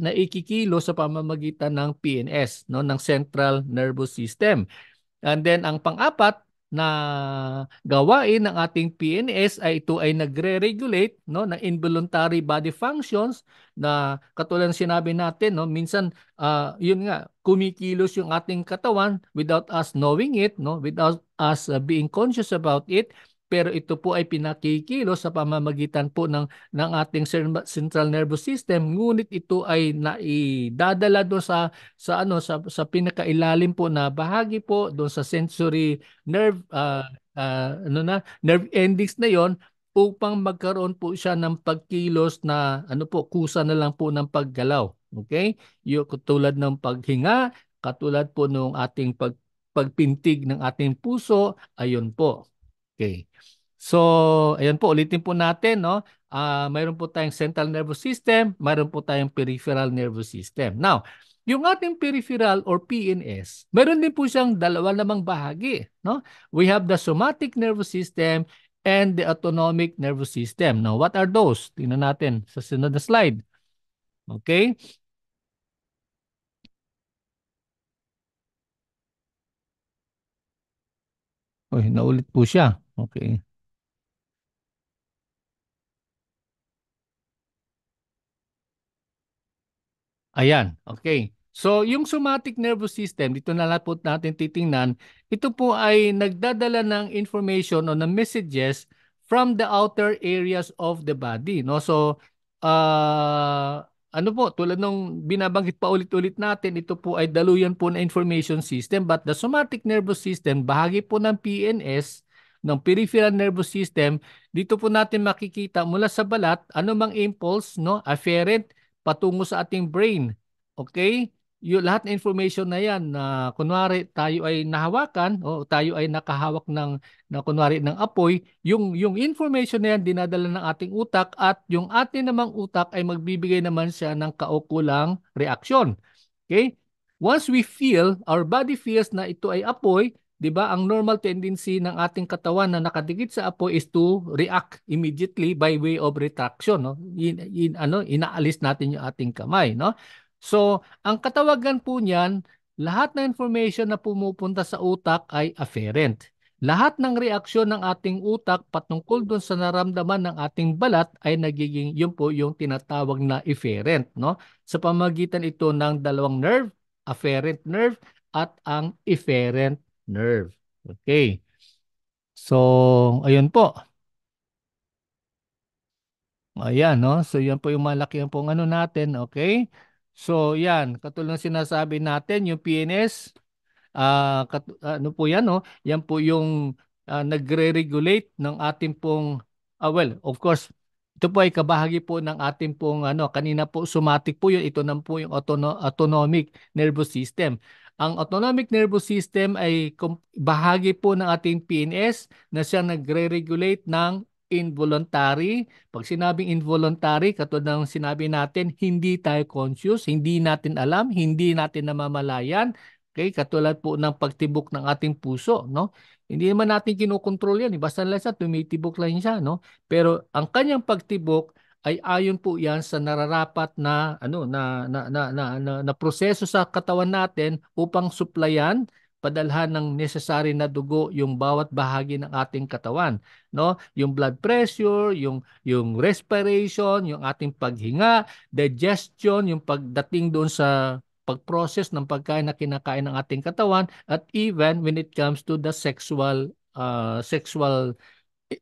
naikikilo sa pamamagitan ng PNS, no, ng Central Nervous System. And then ang pang-apat na gawain ng ating PNS ay ito ay nagre-regulate, no, ng involuntary body functions na katulad ng sinabi natin, no, minsan yun nga kumikilos yung ating katawan without us knowing it, no, without us being conscious about it. Pero ito po ay pinakikilos sa pamamagitan po ng ating central nervous system, ngunit ito ay naidadala doon sa pinakailalim po na bahagi po doon sa sensory nerve nerve endings na yon upang magkaroon po siya ng pagkilos na kusa na lang po ng paggalaw. Okay? Yung katulad ng paghinga, katulad po ng ating pagpintig ng ating puso, ayun po. Okay. So, ayan po, ulitin po natin, no? Mayroon po tayong central nervous system, mayroon po tayong peripheral nervous system. Now, yung ating peripheral or PNS, mayroon din po siyang dalawa namang bahagi, no? We have the somatic nervous system and the autonomic nervous system. Now, what are those? Tingnan natin sa sunod na slide. Okay? Uy, naulit po siya. Okay. Ayan, okay. So, yung somatic nervous system, dito na lang po natin titingnan, ito po ay nagdadala ng information o ng messages from the outer areas of the body, no? So, ano po, tulad nung binabanggit pa ulit-ulit natin, ito po ay daluyan po na information system, but the somatic nervous system, bahagi po ng PNS, ng peripheral nervous system, dito po natin makikita mula sa balat, anumang impulse, no, afferent patungo sa ating brain. Okay? Yung lahat ng information na yan na kunwari tayo ay nahawakan o tayo ay nakahawak ng kunwari ng apoy, yung information na yan dinadala ng ating utak at yung ating namang utak ay magbibigay naman siya ng kaukulang reaksyon. Okay? Once we feel, our body feels na ito ay apoy, 'di ba? Ang normal tendency ng ating katawan na nakadikit sa apoy is to react immediately by way of retraction, no? Inaalis natin yung ating kamay, no? So, ang katawagan po niyan, lahat ng information na pumupunta sa utak ay afferent. Lahat ng reaksyon ng ating utak patungkol doon sa naramdaman ng ating balat ay nagiging yun po yung tinatawag na efferent, no? Sa pamagitan ito ng dalawang nerve, afferent nerve at ang efferent nerve. Okay. So, ayun po. Ayan, no? So, yan po yung malaki pong ano natin, okay? So, yan. Katulad ng sinasabi natin, yung PNS, ano po yan, no? Yan po yung nagre-regulate ng ating pong, well, of course, ito po ay kabahagi po ng ating pong, ano, kanina po somatic po yun, ito na po yung autonomic nervous system. Ang autonomic nervous system ay bahagi po ng ating PNS na siyang nagre-regulate ng involuntary. Pag sinabing involuntary, katulad ng sinabi natin, hindi tayo conscious, hindi natin alam, hindi natin namamalayan. Okay, katulad po ng pagtibok ng ating puso, no? Hindi naman natin kinokontrol 'yan, basta lang sa tumitibok lang siya, no? Pero ang kanyang pagtibok ay ayon po 'yan sa nararapat na ano na proseso sa katawan natin upang suplayan padalhan ng necessary na dugo yung bawat bahagi ng ating katawan, no? Yung blood pressure, yung respiration, yung ating paghinga, digestion, yung pagdating doon sa pag-process ng pagkain na kinakain ng ating katawan at even when it comes to the sexual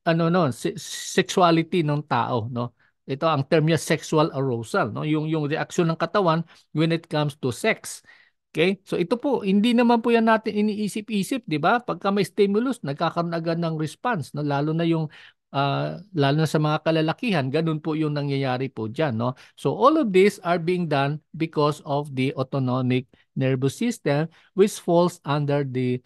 ano no sexuality ng tao, no. Ito ang term niya, sexual arousal, no, yung reaksyon ng katawan when it comes to sex. Okay, so ito po hindi naman po yan natin iniisip-isip, di ba? Pagka may stimulus nagkakaroon agad ng response, no, lalo na sa mga kalalakihan, ganun po yung nangyayari po diyan, no. So all of these are being done because of the autonomic nervous system, which falls under the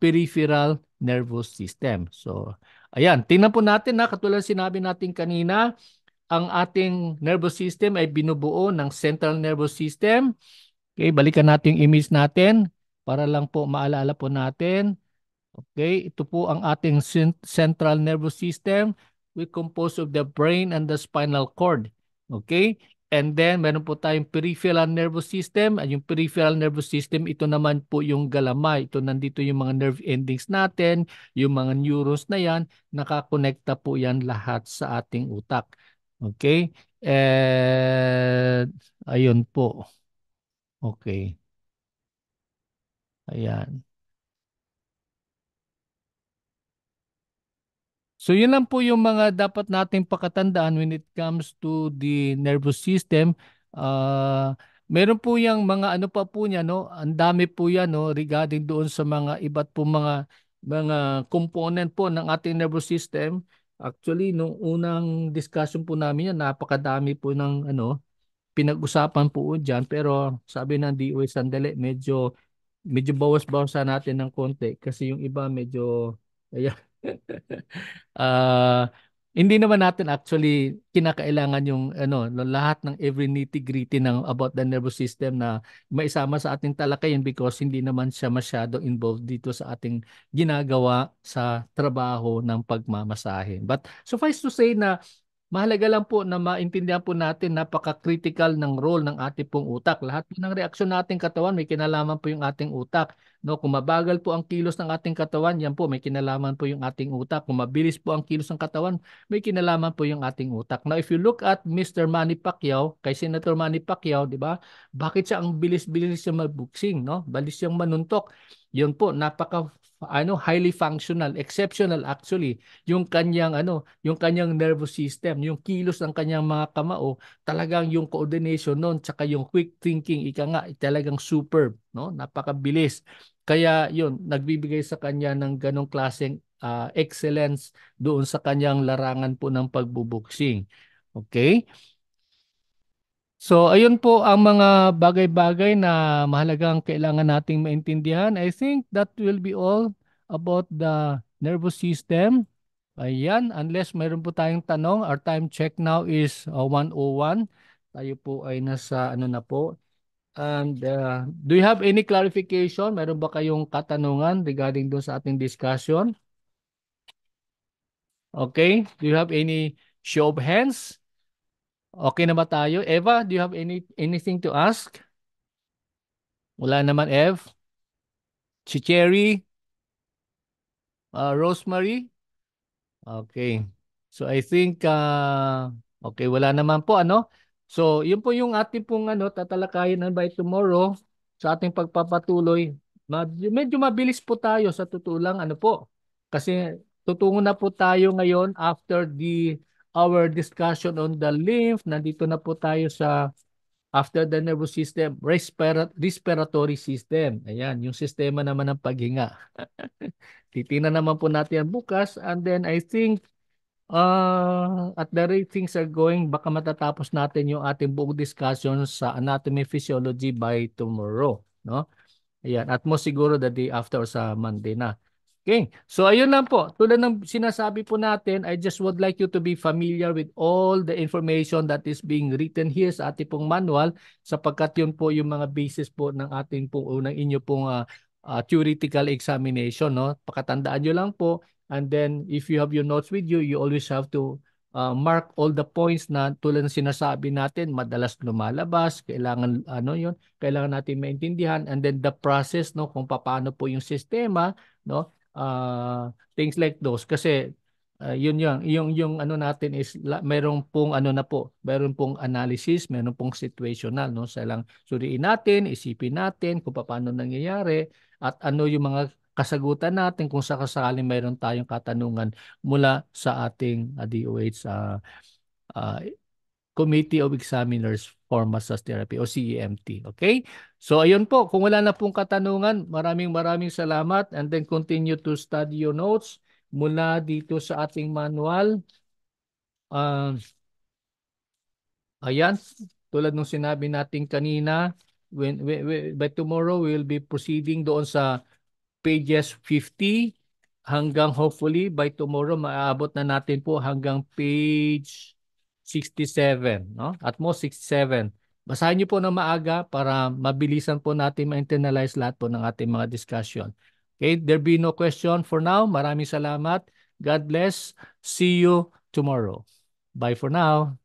peripheral nervous system. So, ayan, tingnan po natin na katulad sinabi natin kanina, ang ating nervous system ay binubuo ng central nervous system. Okay, balikan natin yung image natin para lang po maalala po natin. Okay, ito po ang ating central nervous system. We compose of the brain and the spinal cord. Okay? And then, meron po tayong peripheral nervous system. At yung peripheral nervous system, ito naman po yung galamay. Ito nandito yung mga nerve endings natin, yung mga neurons na yan, nakakonekta po yan lahat sa ating utak. Okay? And, ayun po. Okay. Ayan. So yun lang po yung mga dapat nating pakatandaan when it comes to the nervous system. Meron po yung mga ano pa po niya, no? Ang dami po yan, no, regarding doon sa mga iba't po mga component po ng ating nervous system. Actually, nung unang discussion po namin yan, napakadami po ng ano pinag-usapan po diyan, pero sabi ng DOA sandali, medyo bawas-bawasan natin ng konti kasi yung iba medyo ayan. Ah, hindi naman natin actually kinakailangan yung ano, no, lahat ng every nitty-gritty ng about the nervous system na maisama sa ating talakayin because hindi naman siya masyado involved dito sa ating ginagawa sa trabaho ng pagmamasahe. But suffice to say na mahalaga lang po na maintindihan po natin napaka-critical ng role ng ating pong utak. Lahat po ng reaksyon nating katawan may kinalaman po yung ating utak. No, kung mabagal po ang kilos ng ating katawan, yan po may kinalaman po yung ating utak. Kung mabilis po ang kilos ng katawan, may kinalaman po yung ating utak. Now, if you look at Mr. Manny Pacquiao, kay Senator Manny Pacquiao, di ba? Bakit siya ang bilis-bilis siya magbuksing, no? Balis siyang manuntok. Yun po, highly functional, exceptional actually yung kanyang nervous system, yung kilos ng kanyang mga kamao, talagang yung coordination noon, tsaka yung quick thinking, ika nga, talagang superb, no? Napakabilis. Kaya yun, nagbibigay sa kanya ng ganong klaseng excellence doon sa kanyang larangan po ng pagbubuksing. Okay? So, ayun po ang mga bagay-bagay na mahalagang kailangan nating maintindihan. I think that will be all about the nervous system. Ayan, unless mayroon po tayong tanong, our time check now is 1:01. Tayo po ay nasa ano na po. And do you have any clarification? Meron ba kayong katanungan regarding doon sa ating discussion? Okay, do you have any show of hands? Okay na ba tayo? Eva, do you have anything to ask? Wala naman, Ev. Si Cherry, Rosemary. Okay. So I think okay, wala naman po ano. So, yun po yung ating pong tatalakayin by tomorrow sa ating pagpapatuloy. Medyo mabilis po tayo sa totoo lang ano po. Kasi tutungo na po tayo ngayon after our discussion on the lymph. Nandito na po tayo sa after the nervous system, respiratory system. Ayan, yung sistema naman ng paghinga. Titingnan naman po natin yan bukas and then I think at the rate things are going, baka matatapos natin yung ating buong discussion sa anatomy physiology by tomorrow, no? Ayan, at most siguro the day after or sa Monday na. Okay, so ayun lang po. Tulad ng sinasabi po natin, I just would like you to be familiar with all the information that is being written here sa ating pong manual sapagkat yun po yung mga basis po ng ating pong unang inyo pong theoretical examination, no? Pakatandaan nyo lang po and then if you have your notes with you, you always have to mark all the points na tulad ng sinasabi natin, madalas lumalabas, kailangan yun, kailangan natin maintindihan and then the process, no, kung paano po yung sistema, no, things like those kasi yun yung ano natin is mayroong pong na po, mayroong pong analysis, mayroong pong situational, no, sa lang suriin natin, isipin natin kung paano nangyayari at ano yung mga kasagutan natin kung sakaling mayroon tayong katanungan mula sa ating DOH uh, Committee of Examiners for Massage Therapy o CEMT. Okay? So ayun po, kung wala na pong katanungan, maraming salamat and then continue to study your notes mula dito sa ating manual. Uh, Ayan, tulad nung sinabi natin kanina, by tomorrow we will be proceeding doon sa pages 50 hanggang hopefully by tomorrow maaabot na natin po hanggang page 67, no? At most 67. Basahin niyo po ng maaga para mabilisan po natin ma-internalize lahat po ng ating mga discussion. Okay, there be no question for now. Maraming salamat. God bless. See you tomorrow. Bye for now.